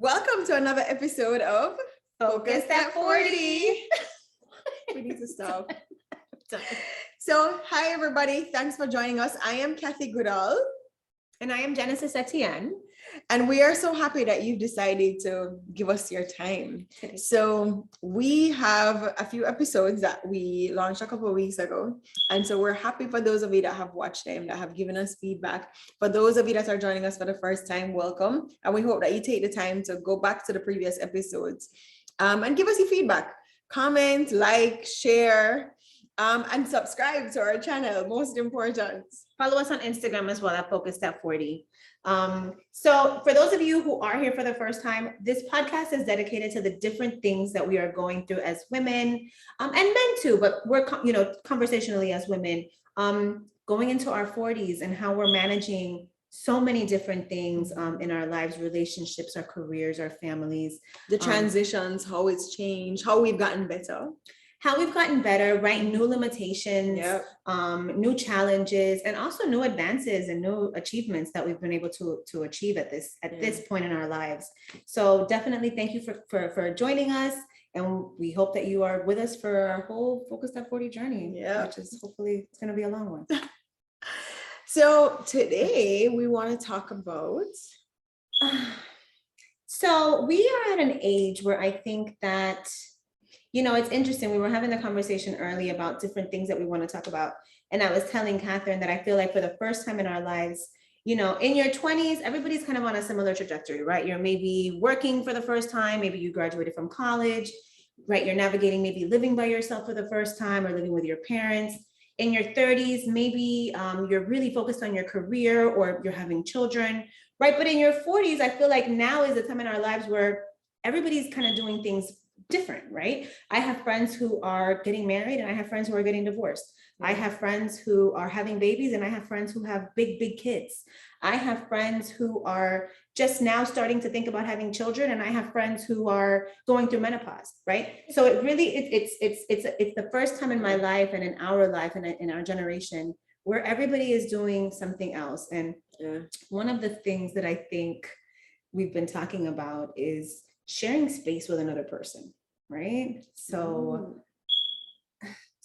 Welcome to another episode of Focus at 40. We need to stop. So, hi everybody. Thanks for joining us. I am Kathy Goodall. And I am Genesis Etienne. And we are so happy that you've decided to give us your time. So we have a few episodes that we launched a couple of weeks ago. And so we're happy for those of you that have watched them, that have given us feedback. For those of you that are joining us for the first time, welcome. And we hope that you take the time to go back to the previous episodes and give us your feedback. Comment, like, share, and subscribe to our channel. Most important. Follow us on Instagram as well at Focus at 40. So for those of you who are here for the first time, this podcast is dedicated to the different things that we are going through as women, and men too, but we're, conversationally as women, going into our 40s and how we're managing so many different things in our lives, relationships, our careers, our families. The transitions, how it's changed, how we've gotten better. How we've gotten better, right? New limitations, new challenges, and also new advances and new achievements that we've been able to achieve at this point in our lives. So definitely thank you for joining us. And we hope that you are with us for our whole Focus at 40 journey, which is hopefully it's going to be a long one. So today we want to talk about. So we are at an age where I think that, it's interesting. We were having the conversation early about different things that we want to talk about. And I was telling Catherine that I feel like for the first time in our lives, in your 20s, everybody's kind of on a similar trajectory, right? You're maybe working for the first time. Maybe you graduated from college, right? You're navigating maybe living by yourself for the first time or living with your parents. In your 30s, maybe you're really focused on your career or you're having children, right? But in your 40s, I feel like now is the time in our lives where everybody's kind of doing things different, right? I have friends who are getting married and I have friends who are getting divorced. I have friends who are having babies and I have friends who have big kids. I have friends who are just now starting to think about having children and I have friends who are going through menopause, right? So it really, it's the first time in my life and in our life and in our generation where everybody is doing something else. And one of the things that I think we've been talking about is sharing space with another person, right? So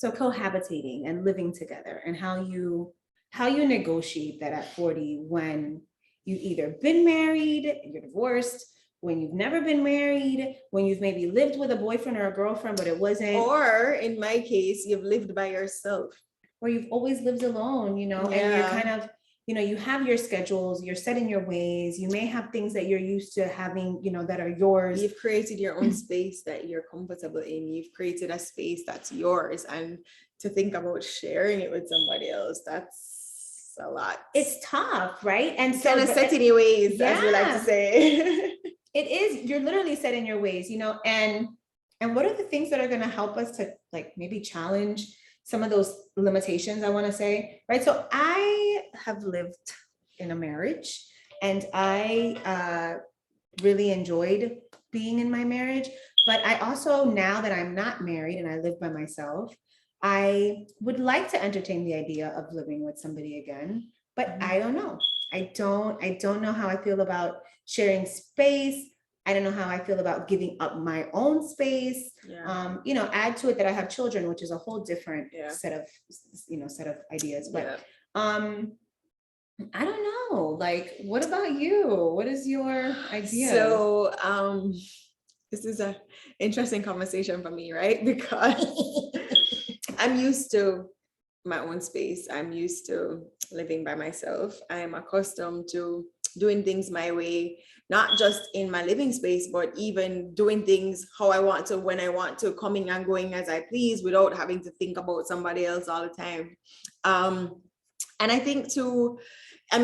cohabitating and living together and how you negotiate that at 40 when you've either been married, you're divorced, when you've never been married, when you've maybe lived with a boyfriend or a girlfriend, but it wasn't. Or in my case, you've lived by yourself. Or you've always lived alone, and you're kind of, you have your schedules, you're set in your ways, you may have things that you're used to having, that are yours. You've created your own space that you're comfortable in. You've created a space that's yours. And to think about sharing it with somebody else, that's a lot. It's tough, right? And so kind of set in your ways, as we like to say. It is, you're literally set in your ways, and what are the things that are going to help us to maybe challenge some of those limitations, I want to say, right? So I have lived in a marriage and I really enjoyed being in my marriage, but I also, now that I'm not married and I live by myself, I would like to entertain the idea of living with somebody again, but I don't know. I don't know how I feel about sharing space. I don't know how I feel about giving up my own space. Add to it that I have children, which is a whole different set of ideas. But I don't know. What about you? What is your idea? So this is an interesting conversation for me, right? Because I'm used to my own space. I'm used to living by myself. I'm accustomed to doing things my way, not just in my living space, but even doing things how I want to, when I want to, coming and going as I please without having to think about somebody else all the time. And I think too, I'm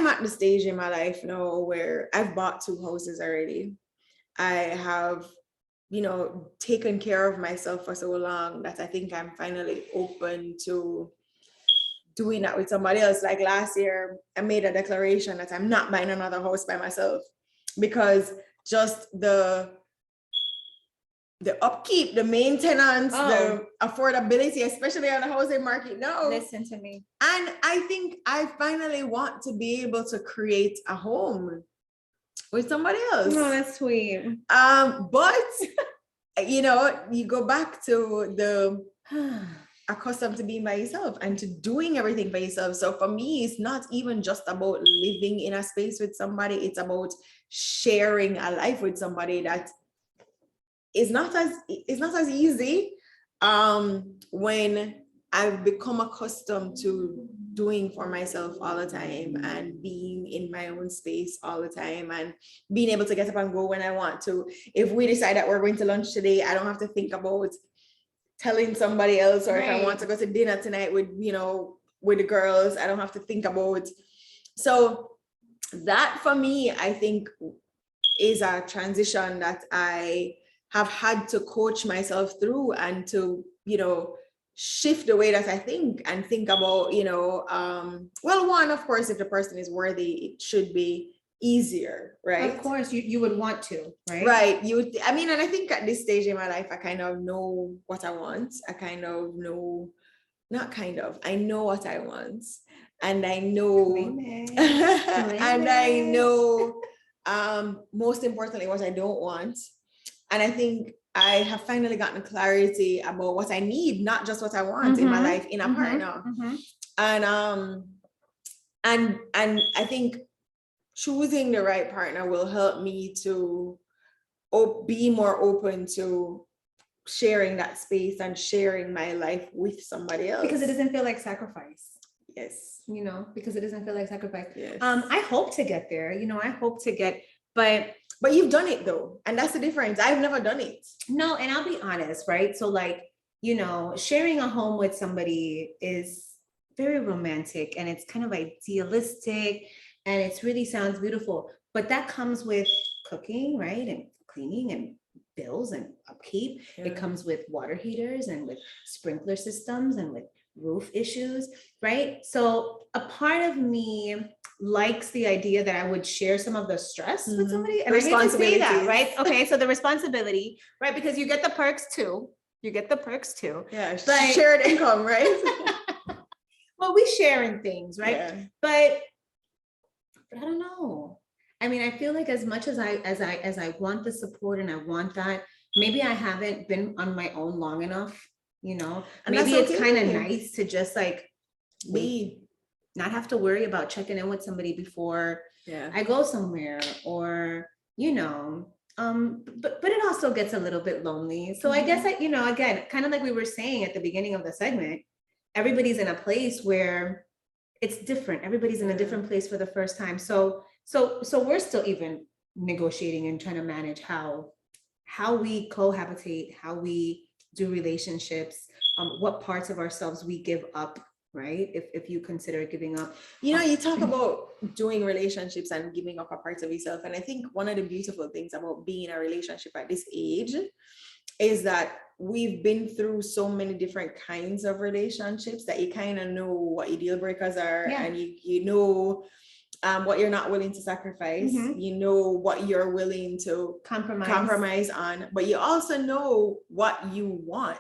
at the stage in my life now where I've bought 2 houses already. I have, taken care of myself for so long that I think I'm finally open to doing that with somebody else. Like last year, I made a declaration that I'm not buying another house by myself because just the upkeep, the maintenance, the affordability, especially on the housing market now. Listen to me. And I think I finally want to be able to create a home with somebody else. No, that's sweet. But you go back to the accustomed to being by yourself and to doing everything by yourself. So for me, it's not even just about living in a space with somebody. It's about sharing a life with somebody that is not as easy when I've become accustomed to doing for myself all the time and being in my own space all the time and being able to get up and go when I want to. If we decide that we're going to lunch today, I don't have to think about telling somebody else, or if I want to go to dinner tonight with the girls, I don't have to think about. So that for me, I think is a transition that I have had to coach myself through and to, shift the way that I think and think about, well, one, of course, if the person is worthy, it should be easier, right? Of course, you would want to, right? Right. And I think at this stage in my life, I kind of know what I want. I know what I want. And I know, and I know, most importantly, what I don't want. And I think I have finally gotten clarity about what I need, not just what I want in my life, in a partner. And I think choosing the right partner will help me to be more open to sharing that space and sharing my life with somebody else. Because it doesn't feel like sacrifice. Yes. Because it doesn't feel like sacrifice. Yes. I hope to get there. But you've done it though. And that's the difference. I've never done it. No, and I'll be honest, right? So sharing a home with somebody is very romantic and it's kind of idealistic and it really sounds beautiful, but that comes with cooking, right? And cleaning and bills and upkeep. Yeah. It comes with water heaters and with sprinkler systems and with roof issues, right? So a part of me likes the idea that I would share some of the stress with somebody. And I hate to say that, right? Okay, so the responsibility, right? Because you get the perks too. Yeah, but shared income, right? Well, we share in things, right? Yeah. But I don't know. I mean, I feel like as much as I want the support and I want that, maybe I haven't been on my own long enough. And maybe it's kind of nice to just not have to worry about checking in with somebody before I go somewhere, or but it also gets a little bit lonely. So I guess again, kind of like we were saying at the beginning of the segment, everybody's in a place where it's different. Everybody's in a different place for the first time. So we're still even negotiating and trying to manage how we cohabitate, how we do relationships, what parts of ourselves we give up, right? If you consider giving up. You talk about doing relationships and giving up a part of yourself. And I think one of the beautiful things about being in a relationship at this age is that we've been through so many different kinds of relationships that you kind of know what your deal breakers are, and you know what you're not willing to sacrifice, you know what you're willing to compromise on, but you also know what you want.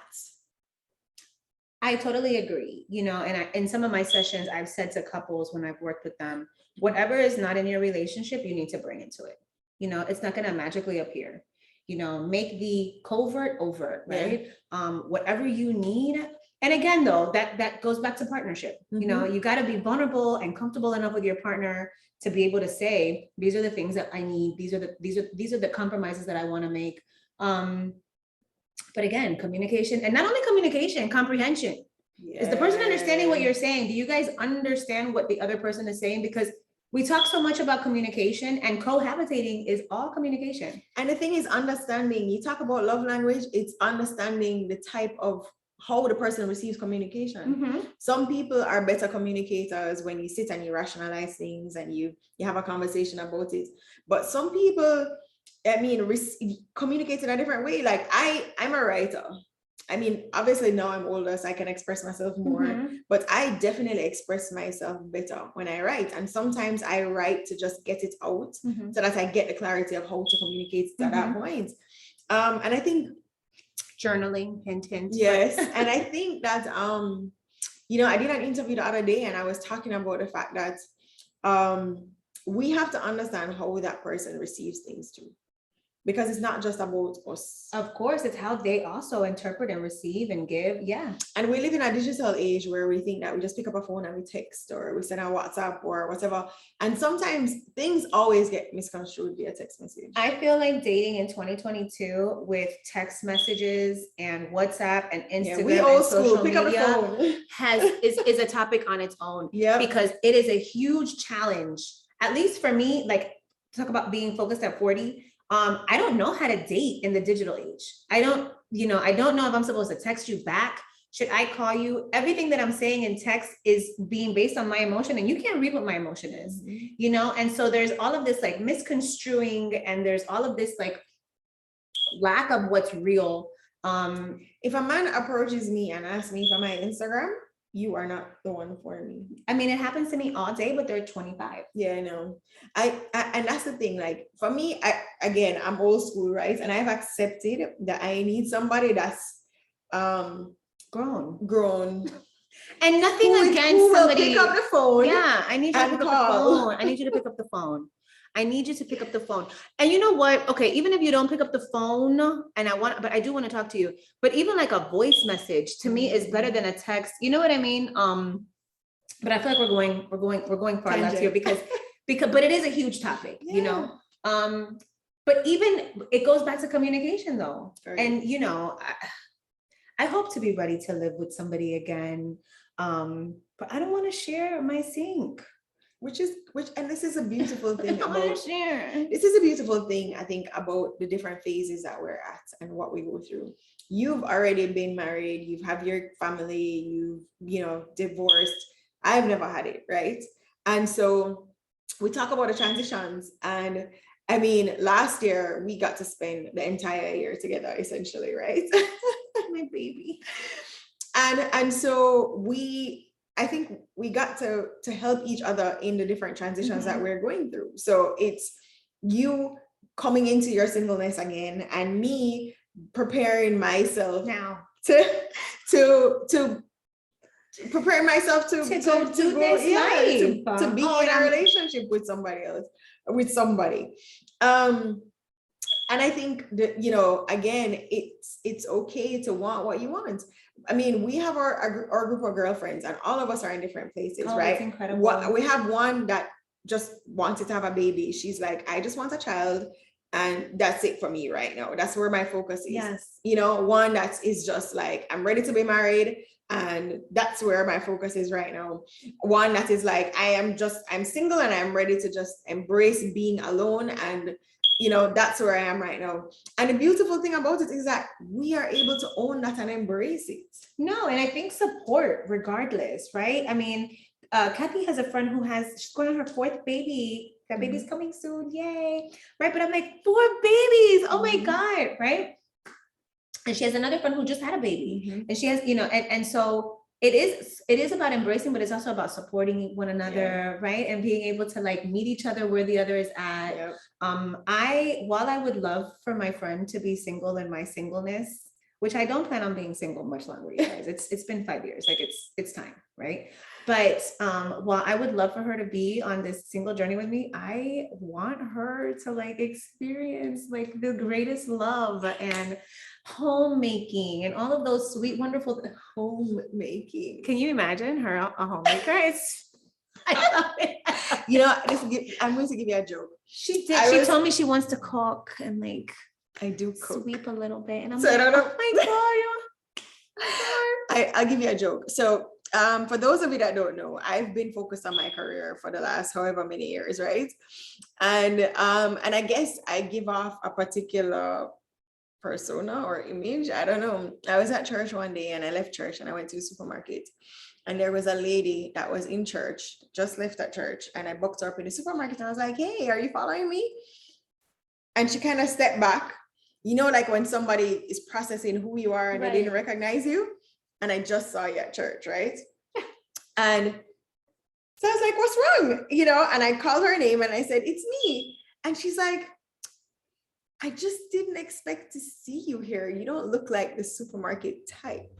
I totally agree, and in some of my sessions, I've said to couples when I've worked with them, whatever is not in your relationship, you need to bring into it. It's not going to magically appear. Make the covert overt, right? Whatever you need. And again, though, that goes back to partnership. You got to be vulnerable and comfortable enough with your partner to be able to say, these are the things that I need. These are the compromises that I want to make. But again, communication, and not only communication, comprehension. Is the person understanding what you're saying? Do you guys understand what the other person is saying? Because we talk so much about communication, and cohabitating is all communication. And the thing is understanding, you talk about love language, it's understanding the type of how the person receives communication. Some people are better communicators when you sit and you rationalize things and you have a conversation about it. But some people, communicate in a different way. Like I'm a writer. Obviously now I'm older, so I can express myself more, but I definitely express myself better when I write. And sometimes I write to just get it out so that I get the clarity of how to communicate at that point. And I think journaling, hint. Yes. And I think that, I did an interview the other day and I was talking about the fact that we have to understand how that person receives things too. Because it's not just about us. Of course, it's how they also interpret and receive and give. Yeah. And we live in a digital age where we think that we just pick up a phone and we text or we send a WhatsApp or whatever. And sometimes things always get misconstrued via text message. I feel like dating in 2022 with text messages and WhatsApp and Instagram we old and school. social Pick up the media phone. is a topic on its own. Yeah. Because it is a huge challenge. At least for me, like talk about being focused at 40. I don't know how to date in the digital age. I don't know if I'm supposed to text you back. Should I call you? Everything that I'm saying in text is being based on my emotion, and you can't read what my emotion is, and so there's all of this like misconstruing, and there's all of this like lack of what's real. If a man approaches me and asks me for my Instagram, you are not the one for me. I mean, it happens to me all day, but they're 25. Yeah, I know. I and that's the thing. Like for me, I'm old school, right? And I've accepted that I need somebody that's grown. And nothing against somebody. Pick up the phone. Yeah, I need you to pick up the phone. I need you to pick up the phone. I need you to pick up the phone. And you know what? Okay, even if you don't pick up the phone, but I do want to talk to you. But even like a voice message to me is better than a text. You know what I mean? But I feel like we're going far left here because but it is a huge topic, But even it goes back to communication though. Right. And I hope to be ready to live with somebody again. But I don't want to share my sink. And this is a beautiful thing this is a beautiful thing, I think, about the different phases that we're at and what we go through. You've already been married, you have your family, you've divorced. I've never had it, right? And so we talk about the transitions, and I mean, last year we got to spend the entire year together, essentially, right? My baby. And so I think we got to help each other in the different transitions that we're going through. So it's you coming into your singleness again, and me preparing myself now to prepare myself to go do this life, to be in a relationship with somebody else, with somebody. And I think that, again, it's okay to want what you want. I mean, we have our group of girlfriends, and all of us are in different places, right? That's incredible. We have one that just wanted to have a baby. She's like, I just want a child, and that's it for me right now. That's where my focus is. Yes. One that is just like, I'm ready to be married, and that's where my focus is right now. One that is like, I'm single and I'm ready to just embrace being alone, and that's where I am right now. And the beautiful thing about it is that we are able to own that and embrace it. No, and I think support regardless, right? I mean, Kathy has a friend she's going on her 4th baby. That baby's coming soon, yay, right? But I'm like, 4 babies, oh my God, right? And she has another friend who just had a baby, and she has, and so it is about embracing, but it's also about supporting one another, right? And being able to like meet each other where the other is at. Yep. While I would love for my friend to be single in my singleness, which I don't plan on being single much longer, you guys. It's been 5 years, like it's time, right? But while I would love for her to be on this single journey with me, I want her to like experience like the greatest love and homemaking and all of those sweet, wonderful homemaking. Can you imagine her a homemaker? I love it. I'm going to give you a joke. She told me she wants to cook and like I do cook. Sweep a little bit, and I'm so like, I don't know. Oh my God. I'll give you a joke. So for those of you that don't know, I've been focused on my career for the last however many years, right? And I guess I give off a particular persona or image. I don't know. I was at church one day, and I left church and I went to the supermarket, and there was a lady that was in church, just left at church, and I booked her up in the supermarket, and I was like, hey, are you following me? And she kind of stepped back, like when somebody is processing who you are and they didn't recognize you. And I just saw you at church, right? And so I was like, what's wrong? And I called her name and I said, it's me. And she's like, I just didn't expect to see you here. You don't look like the supermarket type.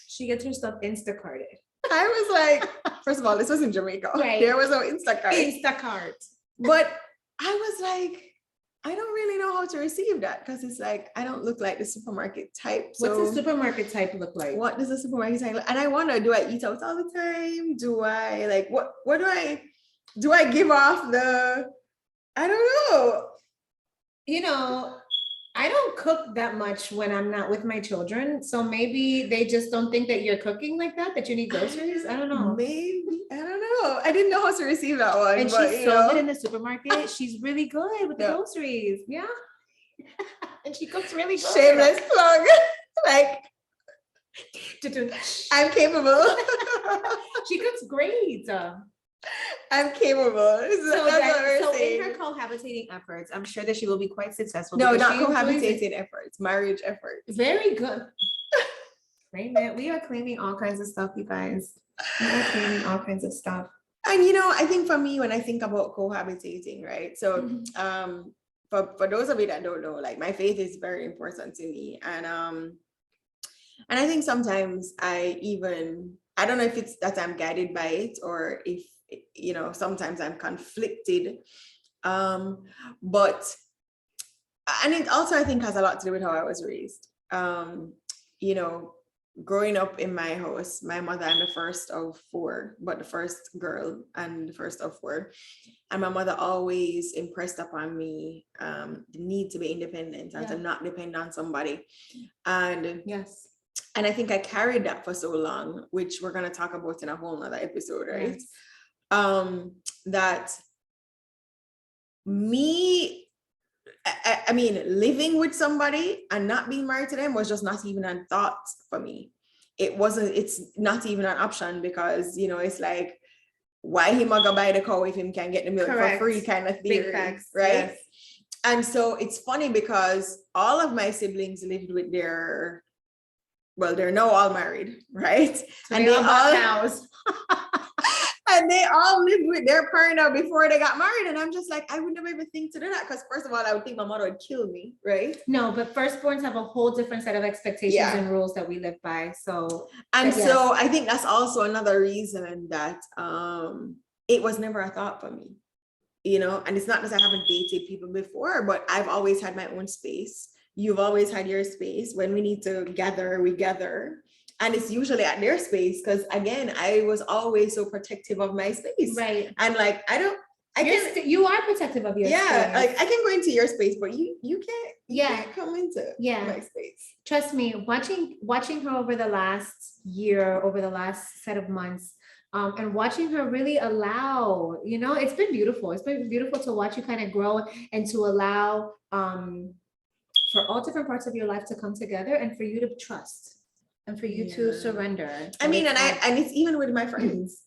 She gets her stuff Instacarted. I was like, first of all, this was in Jamaica. Right. There was no Instacart. Instacart. But I was like, I don't really know how to receive that because it's like I don't look like the supermarket type. What's So the supermarket type look like? what does the supermarket type look? And I wonder, do I eat out all the time? Do I like what do I give off the I don't know. You know, I don't cook that much when I'm not with my children. So maybe they just don't think that you're cooking like that you need groceries. I don't know. Maybe. I don't know. I didn't know how to receive that one. And but, she's so good in the supermarket. She's really good with the groceries. Yeah. And she cooks really good. Shameless plug. Like, I'm capable. She cooks great. I'm capable. So in her cohabitating efforts, I'm sure that she will be quite successful. No, not cohabitating efforts, marriage efforts. Very good. Claim it. We are claiming all kinds of stuff, you guys. We are claiming all kinds of stuff. And I think for me, when I think about cohabitating, right? So for those of you that don't know, like my faith is very important to me. And I think sometimes I don't know if it's that I'm guided by it or if sometimes I'm conflicted. But it also I think has a lot to do with how I was raised. Growing up in my house, my mother, I'm the first of four, but the first girl and the first of four. And my mother always impressed upon me the need to be independent and to not depend on somebody. And yes. And I think I carried that for so long, which we're going to talk about in a whole nother episode, right? Yes. That me, I mean, living with somebody and not being married to them was just not even a thought for me. It's not even an option because, it's like, why him go buy the cow if him can get the milk for free kind of theory, right? Yes. And so it's funny because all of my siblings lived with they're now all married, right? So and they all cows. And they all lived with their partner before they got married. And I'm just like, I would never even think to do that. Because first of all, I would think my mother would kill me, right? No, but firstborns have a whole different set of expectations and rules that we live by. So I think that's also another reason that it was never a thought for me, and it's not because I haven't dated people before, but I've always had my own space. You've always had your space. When we need to gather, we gather. And it's usually at their space because, again, I was always so protective of my space. Right. And like, you are protective of your space. Yeah, like I can go into your space, but you can't. You can't come into my space. Trust me, watching her over the last year, over the last set of months, and watching her really allow, it's been beautiful. It's been beautiful to watch you kind of grow and to allow for all different parts of your life to come together and for you to trust. And for you to surrender. I mean, and it's even with my friends.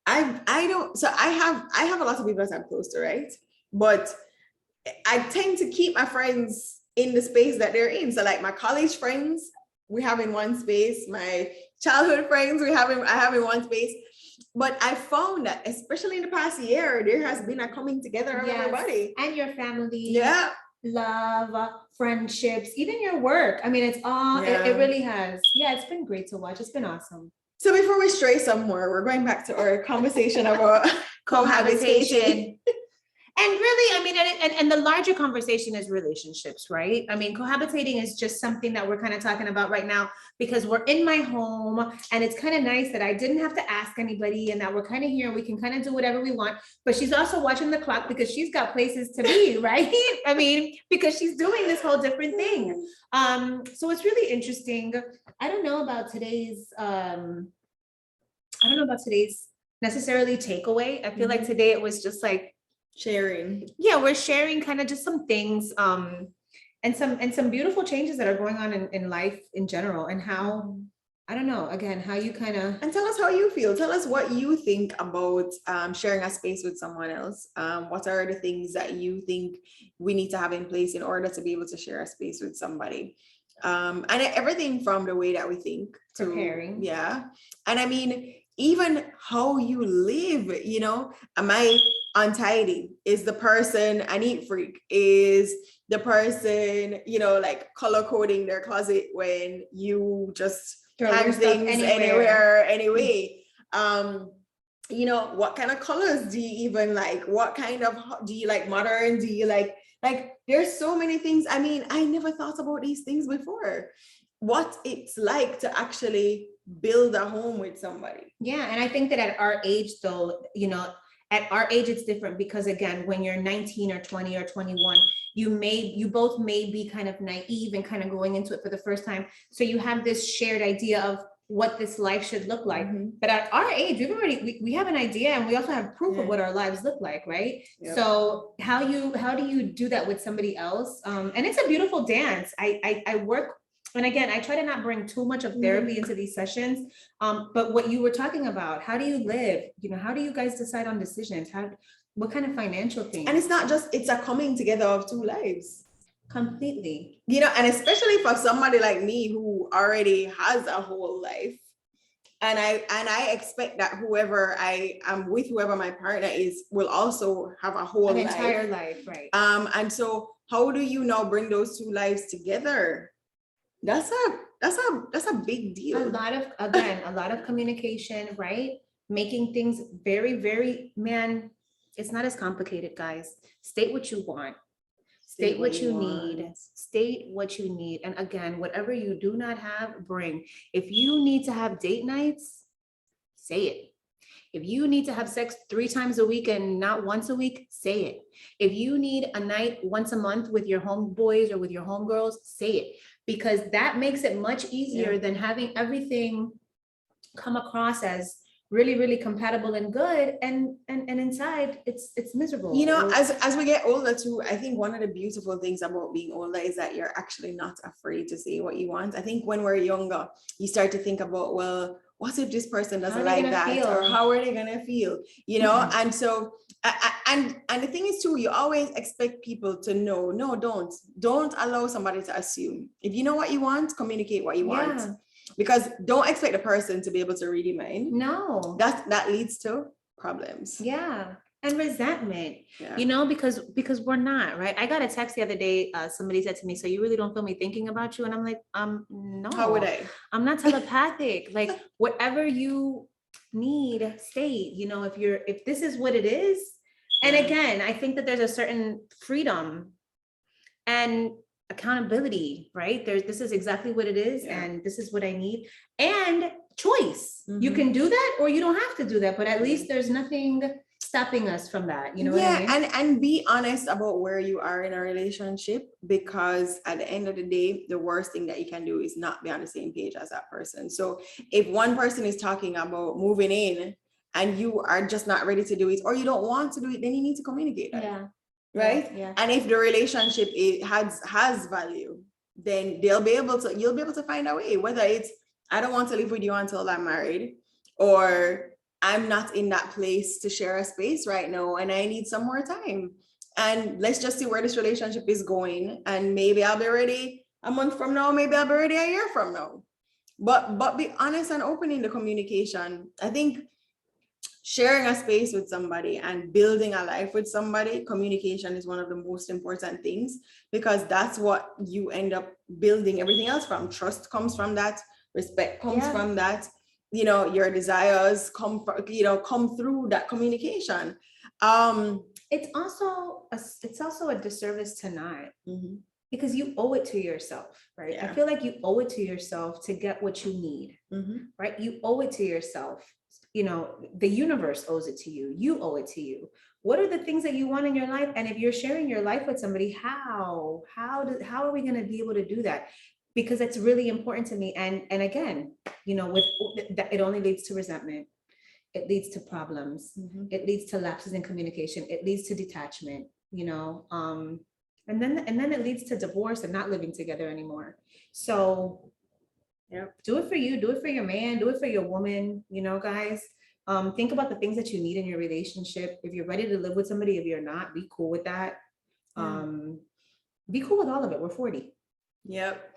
I have a lot of people that I'm close to, right? But I tend to keep my friends in the space that they're in. So like my college friends, we have in one space. My childhood friends, I have in one space. But I found that, especially in the past year, there has been a coming together of everybody. And your family. Yeah. Love, friendships, even your work. I mean, it's all, it really has. Yeah, it's been great to watch. It's been awesome. So before we stray somewhere, we're going back to our conversation about cohabitation. And really, I mean, and the larger conversation is relationships, right? I mean, cohabitating is just something that we're kind of talking about right now because we're in my home and it's kind of nice that I didn't have to ask anybody and that we're kind of here and we can kind of do whatever we want. But she's also watching the clock because she's got places to be, right? I mean, because she's doing this whole different thing. So it's really interesting. I don't know about today's necessarily takeaway. I feel like today it was just like, sharing. Yeah, we're sharing kind of just some things and some beautiful changes that are going on in life in general and how, I don't know, again, how you kind of. And tell us how you feel. Tell us what you think about sharing a space with someone else. What are the things that you think we need to have in place in order to be able to share a space with somebody? And everything from the way that we think to preparing. Yeah. And I mean, even how you live, am I untidy? Is the person a neat freak? Is the person, like color coding their closet when you just hang things anywhere, anyway? you know, what kind of colors do you even like? What kind of, do you like modern? Do you like, there's so many things. I mean, I never thought about these things before. What it's like to actually build a home with somebody. Yeah. And I think that at our age, though, you know, at our age, it's different because again, when you're 19 or 20 or 21, you both may be kind of naive and kind of going into it for the first time. So you have this shared idea of what this life should look like. Mhm. But at our age, we have an idea, and we also have proof Yeah. of what our lives look like, right? Yep. So how do you do that with somebody else? And it's a beautiful dance. I work, and again, I try to not bring too much of therapy into these sessions. But what you were talking about, how do you live? You know, how do you guys decide on decisions? What kind of financial things? And it's not just, it's a coming together of two lives. Completely. You know, and especially for somebody like me who already has a whole life. And I expect that whoever I am with, whoever my partner is, will also have a whole An life. entire life, right? And so how do you now bring those two lives together? That's a big deal. A lot of communication, right? Making things very, very, man, it's not as complicated, guys. State what you want. State what you need. State what you need. And again, whatever you do not have, bring. If you need to have date nights, say it. If you need to have sex 3 times a week and not once a week, say it. If you need a night once a month with your homeboys or with your homegirls, say it. Because that makes it much easier than having everything come across as really, really compatible and good, and inside it's miserable. You know, as we get older too, I think one of the beautiful things about being older is that you're actually not afraid to say what you want. I think when we're younger, you start to think about, well, what if this person doesn't like that? Feel? Or how are they gonna feel? You know, and so and the thing is too, you always expect people to know. No, don't allow somebody to assume. If you know what you want, communicate what you want. Because don't expect the person to be able to read your mind. No. That leads to problems. Yeah. And resentment, Yeah. you know, because we're not, right? I got a text the other day. Somebody said to me, so you really don't feel me thinking about you? And I'm like, no. How would I? I'm not telepathic. Like whatever you need, state, you know, if this is what it is. And again, I think that there's a certain freedom and accountability, right? This is exactly what it is, and this is what I need. And choice. You can do that or you don't have to do that, but at least there's nothing stopping us from that. You know what I mean? And be honest about where you are in a relationship, because at the end of the day, the worst thing that you can do is not be on the same page as that person. So if one person is talking about moving in and you are just not ready to do it, or you don't want to do it, then you need to communicate that. Yeah. Right? Yeah. And if the relationship has value, then you'll be able to find a way, whether it's, I don't want to live with you until I'm married, or I'm not in that place to share a space right now and I need some more time. And let's just see where this relationship is going. And maybe I'll be ready a month from now, maybe I'll be ready a year from now. But be honest and open in the communication. I think sharing a space with somebody and building a life with somebody, communication is one of the most important things, because that's what you end up building everything else from. Trust comes from that, respect comes from that, you know, your desires come through that communication. It's also a disservice to not, because you owe it to yourself, right? I feel like you owe it to yourself to get what you need, right? You owe it to yourself. You know, the universe owes it to you. You owe it to you. What are the things that you want in your life? And if you're sharing your life with somebody, how are we going to be able to do that? Because it's really important to me. And again, you know, with that, it only leads to resentment. It leads to problems. It leads to lapses in communication. It leads to detachment, you know, and then it leads to divorce and not living together anymore. So do it for you, do it for your man, do it for your woman, you know, guys. Think about the things that you need in your relationship. If you're ready to live with somebody, if you're not, be cool with that. Be cool with all of it. We're 40. Yep.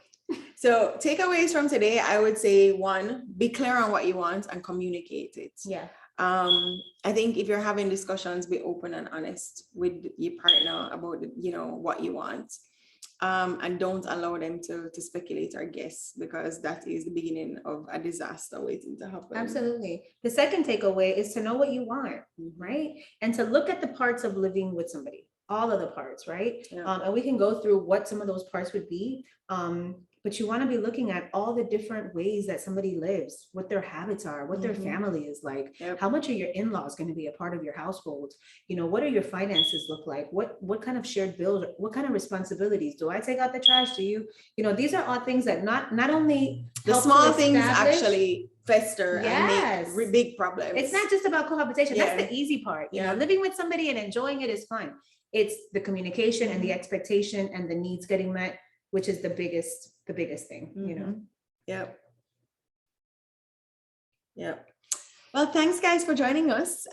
So takeaways from today, I would say, 1, be clear on what you want and communicate it. Yeah. I think if you're having discussions, be open and honest with your partner about, you know, what you want. and don't allow them to speculate or guess, because that is the beginning of a disaster waiting to happen. Absolutely. The second takeaway is to know what you want, right? And to look at the parts of living with somebody, all of the parts, right? Yeah. And we can go through what some of those parts would be. But you want to be looking at all the different ways that somebody lives, what their habits are, what their family is like, how much are your in-laws going to be a part of your household? You know, what are your finances look like? What kind of shared bills, what kind of responsibilities? Do I take out the trash? Do you, you know, these are all things that not only the small things actually fester and make big problems. It's not just about cohabitation. That's the easy part. You know, living with somebody and enjoying it is fun. It's the communication and the expectation and the needs getting met, which is the biggest thing, you know? Yep. Well, thanks guys for joining us.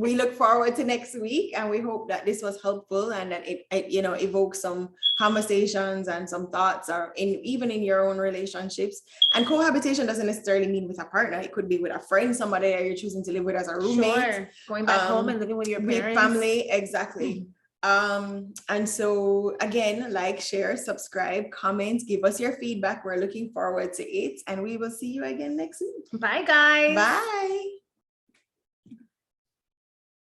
We look forward to next week, and we hope that this was helpful and that it you know, evokes some conversations and some thoughts, or even in your own relationships. And cohabitation doesn't necessarily mean with a partner. It could be with a friend, somebody that you're choosing to live with as a roommate. Going back home and living with your parents. With family, exactly. And so again, like, share, subscribe, comment, give us your feedback. We're looking forward to it, and we will see you again next week. Bye guys. Bye.